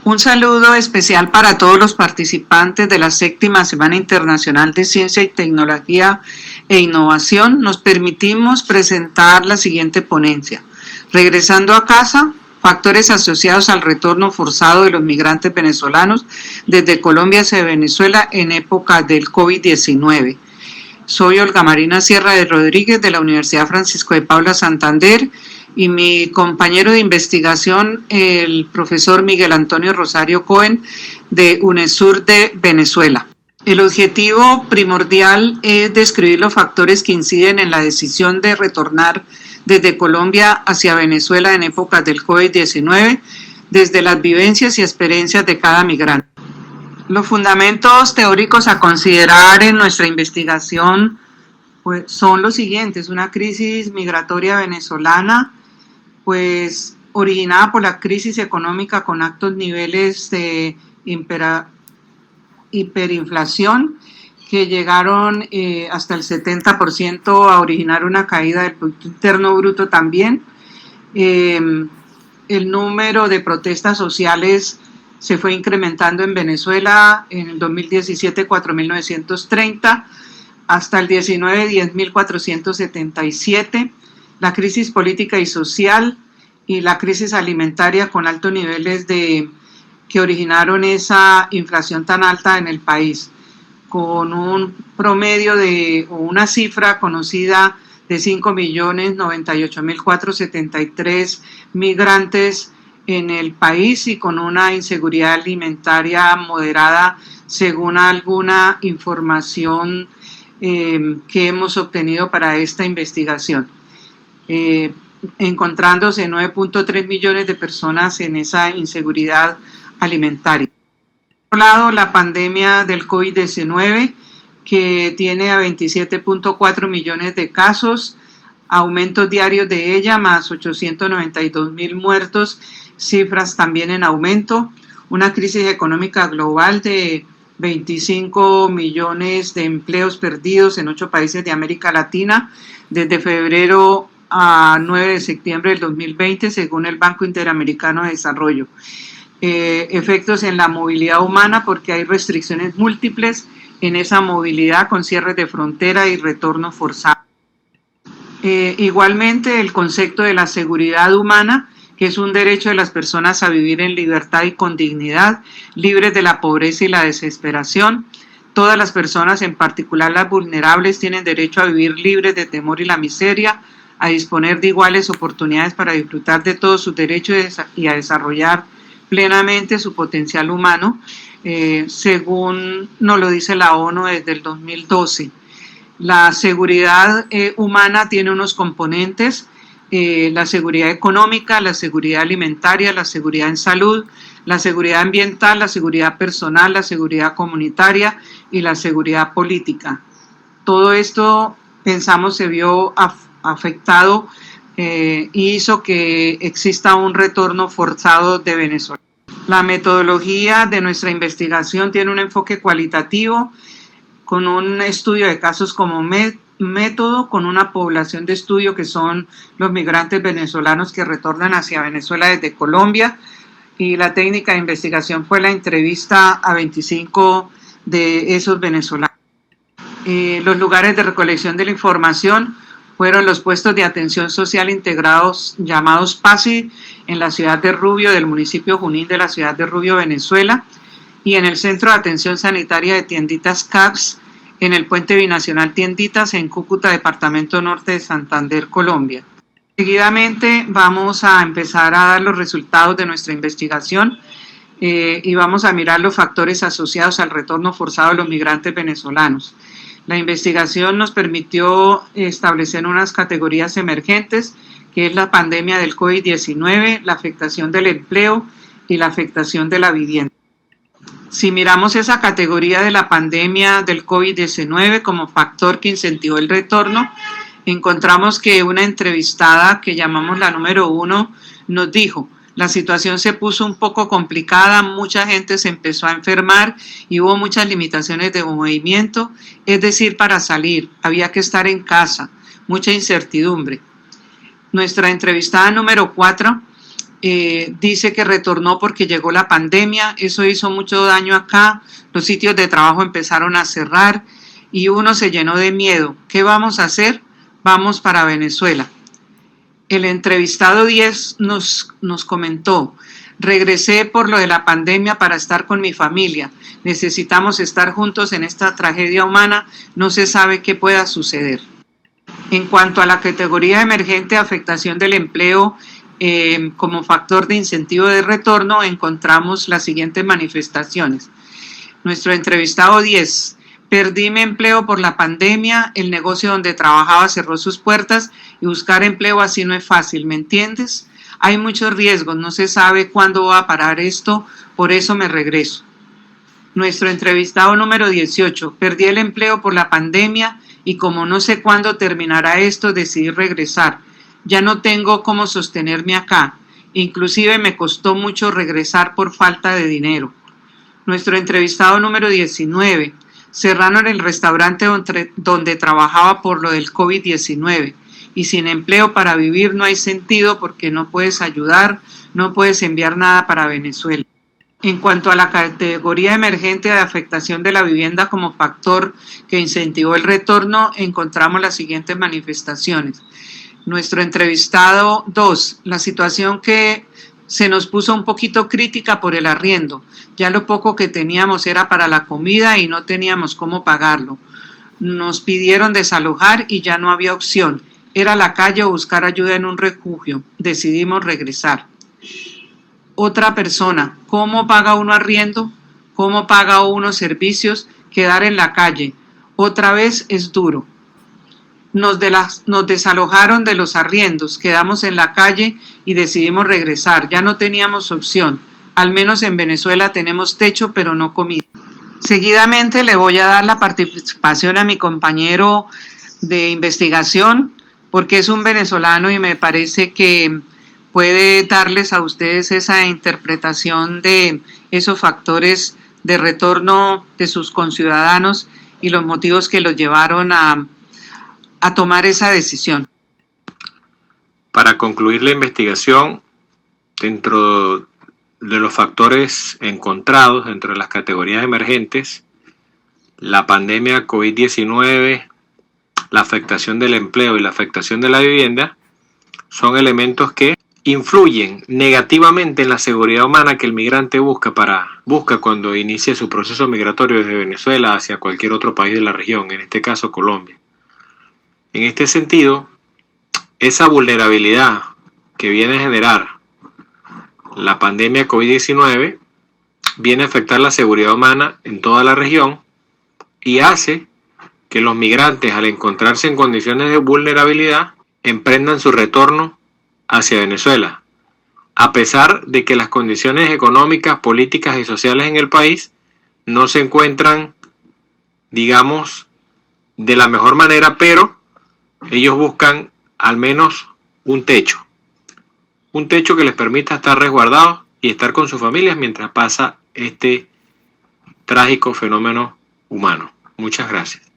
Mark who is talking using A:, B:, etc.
A: Un saludo especial para todos los participantes de la séptima Semana Internacional de Ciencia y Tecnología e Innovación. Nos permitimos presentar la siguiente ponencia. Regresando a casa, factores asociados al retorno forzado de los migrantes venezolanos desde Colombia hacia Venezuela en época del COVID-19. Soy Olga Marina Sierra de Rodríguez de la Universidad Francisco de Paula Santander y mi compañero de investigación, el profesor Miguel Antonio Rosario Cohen de UNESUR de Venezuela. El objetivo primordial es describir los factores que inciden en la decisión de retornar desde Colombia hacia Venezuela en épocas del COVID-19, desde las vivencias y experiencias de cada migrante. Los fundamentos teóricos a considerar en nuestra investigación son los siguientes: una crisis migratoria venezolana, originada por la crisis económica con altos niveles de hiperinflación que llegaron hasta el 70% a originar una caída del Producto Interno Bruto también. El número de protestas sociales se fue incrementando en Venezuela en el 2017, 4.930, hasta el 19, 10.477. La crisis política y social y la crisis alimentaria con altos niveles que originaron esa inflación tan alta en el país, con un promedio o una cifra conocida de 5.098.473 migrantes en el país y con una inseguridad alimentaria moderada, según alguna información que hemos obtenido para esta investigación. Encontrándose 9.3 millones de personas en esa inseguridad alimentaria. Por otro lado, la pandemia del COVID-19, que tiene a 27.4 millones de casos, aumentos diarios de ella, más 892.000 muertos, cifras también en aumento, una crisis económica global de 25 millones de empleos perdidos en 8 países de América Latina desde febrero a 9 de septiembre del 2020, según el Banco Interamericano de Desarrollo. Efectos en la movilidad humana, porque hay restricciones múltiples en esa movilidad con cierres de frontera y retorno forzado. Igualmente, el concepto de la seguridad humana, que es un derecho de las personas a vivir en libertad y con dignidad, libres de la pobreza y la desesperación. Todas las personas, en particular las vulnerables, tienen derecho a vivir libres de temor y la miseria, a disponer de iguales oportunidades para disfrutar de todos sus derechos y a desarrollar plenamente su potencial humano, según nos lo dice la ONU desde el 2012. La seguridad humana tiene unos componentes: la seguridad económica, la seguridad alimentaria, la seguridad en salud, la seguridad ambiental, la seguridad personal, la seguridad comunitaria y la seguridad política. Todo esto, pensamos, se vio afectado y hizo que exista un retorno forzado de Venezuela. La metodología de nuestra investigación tiene un enfoque cualitativo, con un estudio de casos como método, con una población de estudio que son los migrantes venezolanos que retornan hacia Venezuela desde Colombia, y la técnica de investigación fue la entrevista a 25 de esos venezolanos. Los lugares de recolección de la información fueron los puestos de atención social integrados llamados PASI en la ciudad de Rubio, del municipio Junín de la ciudad de Rubio, Venezuela, y en el Centro de Atención Sanitaria de Tienditas CAPS en el Puente Binacional Tienditas en Cúcuta, departamento norte de Santander, Colombia. Seguidamente vamos a empezar a dar los resultados de nuestra investigación y vamos a mirar los factores asociados al retorno forzado de los migrantes venezolanos. La investigación nos permitió establecer unas categorías emergentes, que es la pandemia del COVID-19, la afectación del empleo y la afectación de la vivienda. Si miramos esa categoría de la pandemia del COVID-19 como factor que incentivó el retorno, encontramos que una entrevistada, que llamamos la número 1, nos dijo: la situación se puso un poco complicada, mucha gente se empezó a enfermar y hubo muchas limitaciones de movimiento, es decir, para salir había que estar en casa, mucha incertidumbre. Nuestra entrevistada número 4 dice que retornó porque llegó la pandemia, eso hizo mucho daño acá, los sitios de trabajo empezaron a cerrar y uno se llenó de miedo. ¿Qué vamos a hacer? Vamos para Venezuela. El entrevistado 10 nos comentó: regresé por lo de la pandemia para estar con mi familia. Necesitamos estar juntos en esta tragedia humana. No se sabe qué pueda suceder. En cuanto a la categoría emergente de afectación del empleo como factor de incentivo de retorno, encontramos las siguientes manifestaciones. Nuestro entrevistado 10: perdí mi empleo por la pandemia, el negocio donde trabajaba cerró sus puertas y buscar empleo así no es fácil, ¿me entiendes? Hay muchos riesgos, no se sabe cuándo va a parar esto, por eso me regreso. Nuestro entrevistado número 18: perdí el empleo por la pandemia y como no sé cuándo terminará esto, decidí regresar. Ya no tengo cómo sostenerme acá, inclusive me costó mucho regresar por falta de dinero. Nuestro entrevistado número 19: cerraron el restaurante donde trabajaba por lo del COVID-19 y sin empleo para vivir no hay sentido porque no puedes ayudar, no puedes enviar nada para Venezuela. En cuanto a la categoría emergente de afectación de la vivienda como factor que incentivó el retorno, encontramos las siguientes manifestaciones. Nuestro entrevistado 2: la situación que se nos puso un poquito crítica por el arriendo. Ya lo poco que teníamos era para la comida y no teníamos cómo pagarlo. Nos pidieron desalojar y ya no había opción. Era la calle o buscar ayuda en un refugio. Decidimos regresar. Otra persona: ¿cómo paga uno arriendo? ¿Cómo paga uno servicios? Quedar en la calle. Otra vez es duro. Nos desalojaron de los arriendos, quedamos en la calle y decidimos regresar. Ya no teníamos opción. Al menos en Venezuela tenemos techo, pero no comida. Seguidamente le voy a dar la participación a mi compañero de investigación, porque es un venezolano y me parece que puede darles a ustedes esa interpretación de esos factores de retorno de sus conciudadanos y los motivos que los llevaron a tomar esa decisión.
B: Para concluir la investigación, dentro de los factores encontrados entre las categorías emergentes, la pandemia COVID-19, la afectación del empleo y la afectación de la vivienda son elementos que influyen negativamente en la seguridad humana que el migrante busca cuando inicia su proceso migratorio desde Venezuela hacia cualquier otro país de la región, en este caso Colombia. En este sentido, esa vulnerabilidad que viene a generar la pandemia COVID-19 viene a afectar la seguridad humana en toda la región y hace que los migrantes, al encontrarse en condiciones de vulnerabilidad, emprendan su retorno hacia Venezuela, a pesar de que las condiciones económicas, políticas y sociales en el país no se encuentran, digamos, de la mejor manera, pero ellos buscan al menos un techo que les permita estar resguardados y estar con sus familias mientras pasa este trágico fenómeno humano. Muchas gracias.